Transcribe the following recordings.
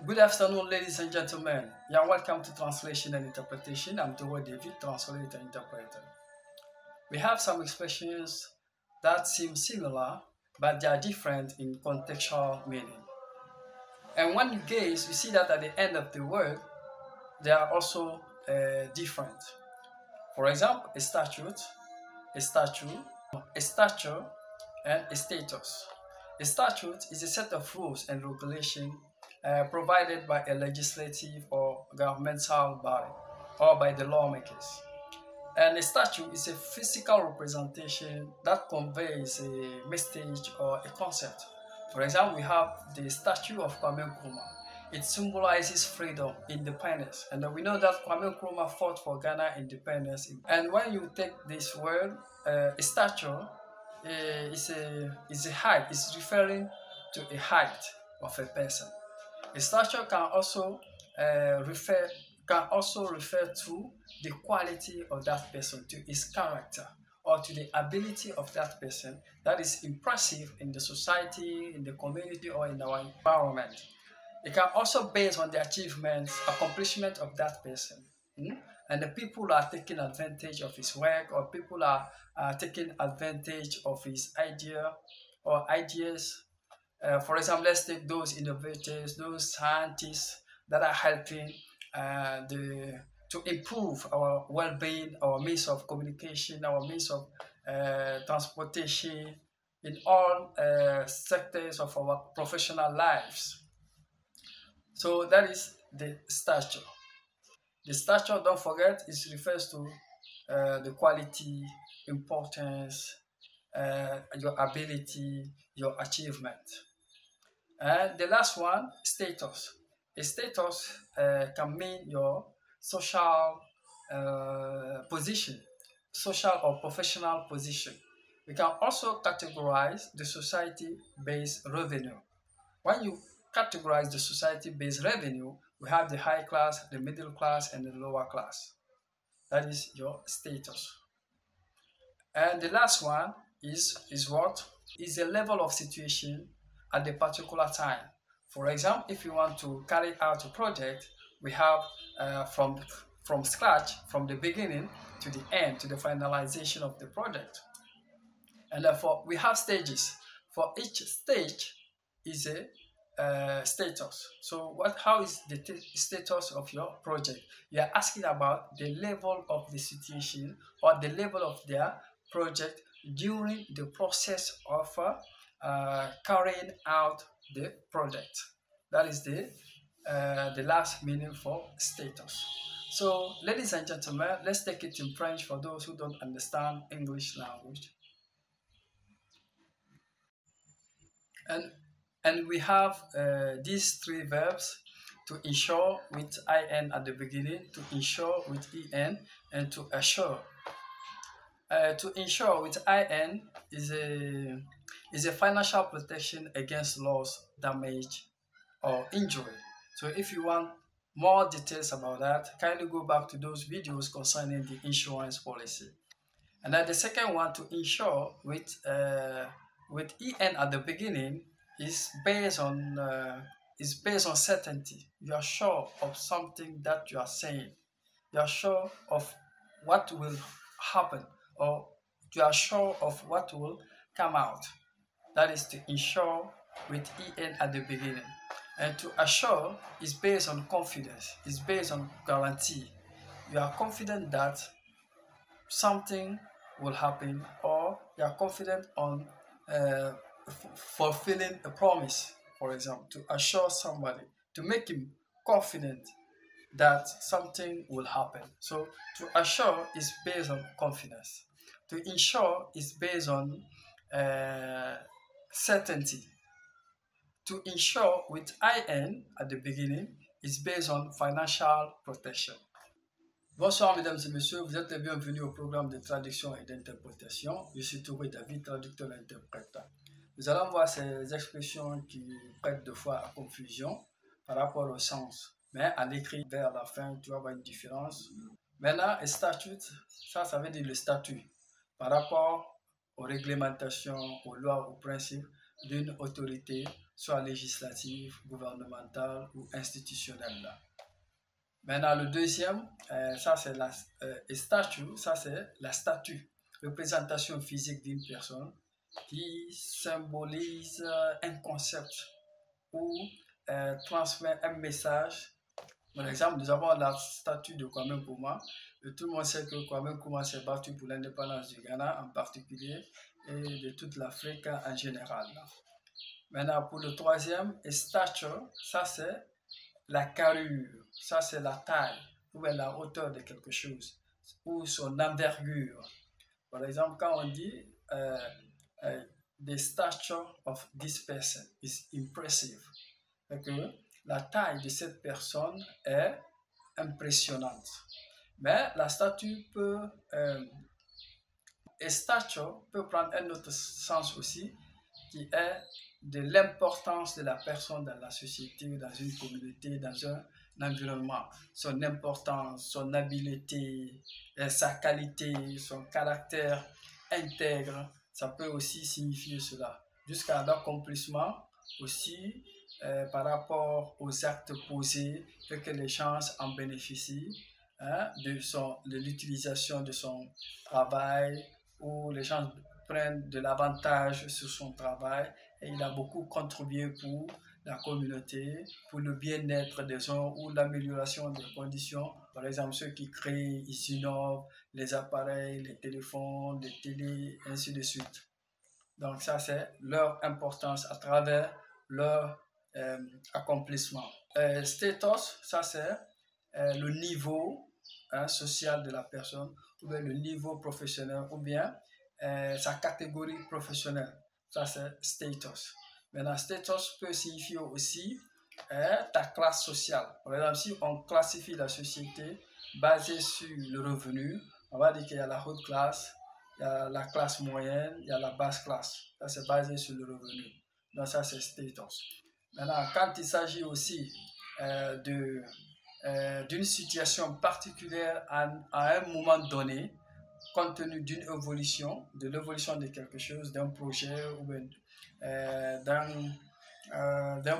Good afternoon, ladies and gentlemen. You're welcome to Translation and Interpretation. I'm Togo David, translator and interpreter. We have some expressions that seem similar, but they are different in contextual meaning. And when you gaze, you see that at the end of the word, they are also different. For example, a statute, a statue, a stature, and a status. A statute is a set of rules and regulations provided by a legislative or governmental body or by the lawmakers. And a statue is a physical representation that conveys a message or a concept. For example, we have the statue of Kwame Nkrumah. It symbolizes freedom, independence, and we know that Kwame Nkrumah fought for Ghana independence. And when you take this word, a statue is a height. It's referring to a height of a person. A statue refer can also refer to the quality of that person, to his character, or to the ability of that person that is impressive in the society, in the community, or in our environment. It can also base on the achievements, accomplishment of that person. And the people are taking advantage of his work, or people are taking advantage of his idea or ideas. For example, let's take those innovators, those scientists that are helping to improve our well-being, our means of communication, our means of transportation in all sectors of our professional lives. So that is the stature. The stature, don't forget, it refers to the quality, importance, your ability, your achievement. And the last one, status. A status can mean your social position, social or professional position. We can also categorize the society-based revenue. When you categorize the society-based revenue, we have the high class, the middle class, and the lower class. That is your status. And the last one is what? Is a level of situation at a particular time. For example, if you want to carry out a project, we have from scratch, from the beginning to the end, to the finalization of the project. And therefore, we have stages. For each stage is a status. So how is the status of your project? You are asking about the level of the situation or the level of their project during the process of carrying out the project. That is the last meaning for status. So, ladies and gentlemen, let's take it in French for those who don't understand English language. And we have these three verbs: to insure with in at the beginning, to insure with en, and to assure. To insure with in is a financial protection against loss, damage, or injury. So if you want more details about that, kindly go back to those videos concerning the insurance policy. And then the second one, to insure with en at the beginning, is based on certainty. You are sure of something that you are saying. You are sure of what will happen, or you are sure of what will come out. That is to insure with en at the beginning. And to assure is based on confidence. It's based on guarantee. You are confident that something will happen, or you are confident on fulfilling a promise. For example, to assure somebody, to make him confident that something will happen. So to assure is based on confidence. To insure is based on certainty. To insure with in at the beginning is based on financial protection. Bonsoir mesdames et messieurs, vous êtes les bienvenus au programme de traduction et d'interprétation. Je suis Touré David, traducteur et interprète. Nous allons voir ces expressions qui prêtent deux fois à confusion par rapport au sens. Mais à l'écrit vers la fin, tu vas voir une différence. Maintenant, un statut, ça veut dire le statut par rapport aux réglementations, aux lois, aux principes. d'une autorité, soit législative, gouvernementale ou institutionnelle. Maintenant, le deuxième, ça c'est la statue, ça c'est la statue, représentation physique d'une personne qui symbolise un concept ou transmet un message. Par exemple, nous avons la statue de Kwame Nkrumah. Tout le monde sait que Kwame Nkrumah s'est battu pour l'indépendance du Ghana en particulier et de toute l'Afrique en général. Maintenant, pour le troisième, stature, ça c'est la carrure, ça c'est la taille ou la hauteur de quelque chose ou son envergure. Par exemple, quand on dit the stature of this person is impressive, c'est que la taille de cette personne est impressionnante. Mais la statue peut, stature peut prendre un autre sens aussi, qui est de l'importance de la personne dans la société, dans une communauté, dans un environnement. Son importance, son habileté, sa qualité, son caractère intègre, ça peut aussi signifier cela. Jusqu'à l'accomplissement aussi par rapport aux actes posés et que les gens en bénéficient de l'utilisation de son travail, où les gens prennent de l'avantage sur son travail et il a beaucoup contribué pour la communauté, pour le bien-être des gens ou l'amélioration des conditions. Par exemple, ceux qui créent, ils innovent les appareils, les téléphones, les télés, ainsi de suite. Donc ça, c'est leur importance à travers leur accomplissement. Status, ça c'est le niveau social de la personne, ou bien le niveau professionnel, ou bien sa catégorie professionnelle. Ça, c'est status. Maintenant, status peut signifier aussi ta classe sociale. Par exemple, si on classifie la société basée sur le revenu, on va dire qu'il y a la haute classe, il y a la classe moyenne, il y a la basse classe. Ça, c'est basé sur le revenu. Donc, ça, c'est status. Maintenant, quand il s'agit aussi d'une situation particulière à un moment donné, compte tenu d'une évolution, de l'évolution de quelque chose, d'un projet ou d'un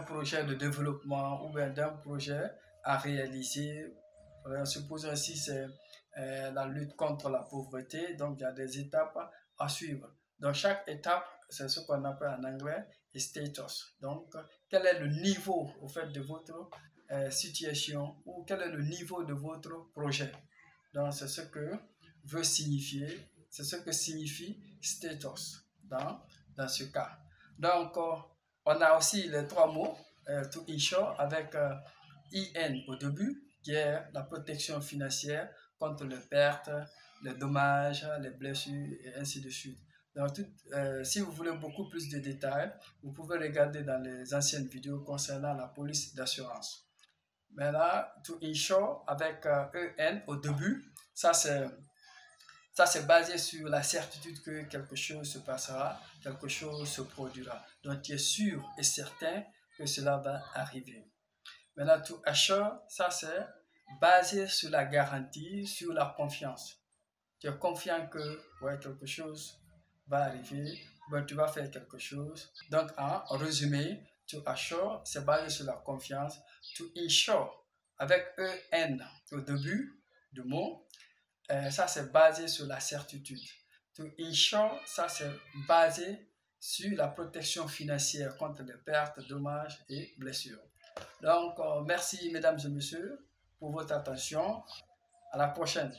projet de développement ou d'un projet à réaliser. Supposons ici c'est la lutte contre la pauvreté, donc il y a des étapes à suivre. Dans chaque étape, c'est ce qu'on appelle en anglais status. Donc, quel est le niveau au fait de votre situation ou quel est le niveau de votre projet. Donc, c'est ce que veut signifier, c'est ce que signifie status dans ce cas. Donc, on a aussi les trois mots to insure avec IN au début, qui est la protection financière contre les pertes, les dommages, les blessures et ainsi de suite. Donc, si vous voulez beaucoup plus de détails, vous pouvez regarder dans les anciennes vidéos concernant la police d'assurance. Mais là, to insure avec EN au début, ça c'est basé sur la certitude que quelque chose se passera, quelque chose se produira. Donc tu es sûr et certain que cela va arriver. Maintenant, to assure, ça c'est basé sur la garantie, sur la confiance. Tu es confiant que quelque chose va arriver, tu vas faire quelque chose. Donc en résumé, to assure, c'est basé sur la confiance. To insure, avec EN au début du mot, ça c'est basé sur la certitude. To insure, ça c'est basé sur la protection financière contre les pertes, dommages et blessures. Donc, merci mesdames et messieurs pour votre attention. À la prochaine.